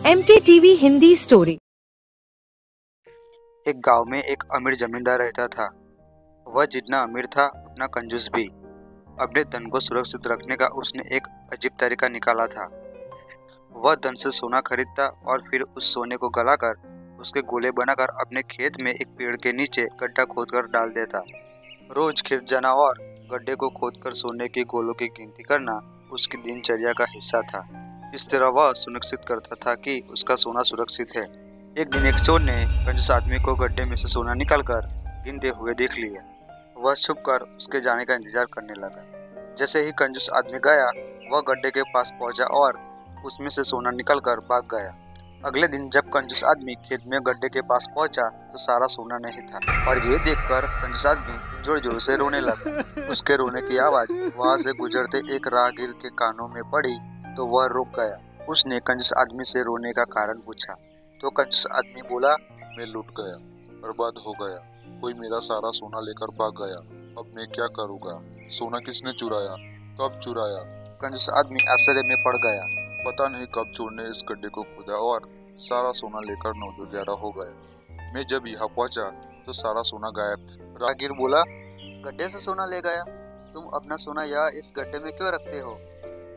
MK TV Hindi story. एक गांव में एक अमीर जमींदार रहता था। वह जितना अमीर था उतना कंजूस भी। अपने धन को सुरक्षित रखने का उसने एक अजीब तरीका निकाला था। वह धन से सोना खरीदता और फिर उस सोने को गलाकर उसके गोले बनाकर अपने खेत में एक पेड़ के नीचे गड्ढा खोदकर डाल देता। रोज खेत जाना और गड्ढे को खोदकर सोने के गोलों की गिनती करना उसकी दिनचर्या का हिस्सा था। इस तरह वह सुनिश्चित करता था कि उसका सोना सुरक्षित है। एक दिन एक चोर ने कंजूस आदमी को गड्ढे में से सोना निकालकर गिनते हुए देख लिया। वह छुपकर उसके जाने का इंतजार करने लगा। जैसे ही कंजूस आदमी गया, वह गड्ढे के पास पहुंचा और उसमें से सोना निकालकर भाग गया। अगले दिन जब कंजूस आदमी खेत में गड्ढे के पास पहुंचा तो सारा सोना नहीं था और ये देखकर कंजूस आदमी जोर जोर से रोने लगा। उसके रोने की आवाज वहां से गुजरते एक राहगीर के कानों में पड़ी तो वह रुक गया। उसने कंजूस आदमी से रोने का कारण पूछा तो कंजूस आदमी बोला, मैं लूट गया, बर्बाद हो गया, कोई मेरा सारा सोना लेकर भाग गया। अब मैं क्या करूँगा? सोना किसने चुराया? कब चुराया? कंजूस आदमी आश्चर्य में पड़ गया। पता नहीं कब चोर ने इस गड्ढे को खोदा और सारा सोना लेकर नौजोग्यारा हो गया। मैं जब यहाँ पहुँचा तो सारा सोना गायब था। राहगीर बोला, गड्ढे से सोना ले गया? तुम अपना सोना यहाँ इस गड्ढे में क्यों रखते हो?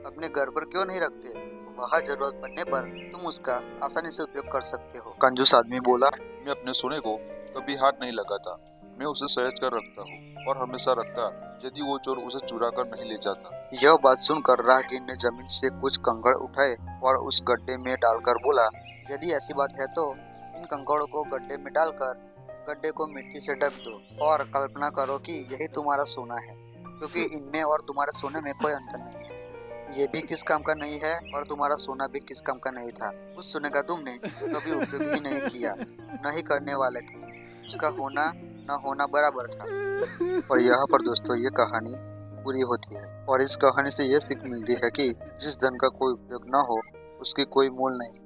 अपने घर पर क्यों नहीं रखते? वहाँ जरूरत पड़ने पर तुम उसका आसानी से उपयोग कर सकते हो। कंजूस आदमी बोला, मैं अपने सोने को कभी हाथ नहीं लगाता। मैं उसे सहेज कर रखता हूँ और हमेशा रखता यदि वो चोर उसे चुरा कर नहीं ले जाता। यह बात सुनकर राहगीर ने जमीन से कुछ कंकड़ उठाए और उस गड्ढे में डालकर बोला, यदि ऐसी बात है तो इन कंकड़ों को गड्ढे में डालकर गड्ढे को मिट्टी से ढक दो और कल्पना करो कि यही तुम्हारा सोना है, क्योंकि इनमें और तुम्हारे सोने में कोई अंतर नहीं है। ये भी किस काम का नहीं है और तुम्हारा सोना भी किस काम का नहीं था। उस सोने का तुमने कभी उपयोग ही नहीं किया, न ही करने वाले थे। उसका होना न होना बराबर था। और यहाँ पर दोस्तों ये कहानी पूरी होती है और इस कहानी से ये सीख मिलती है कि जिस धन का कोई उपयोग न हो उसकी कोई मोल नहीं।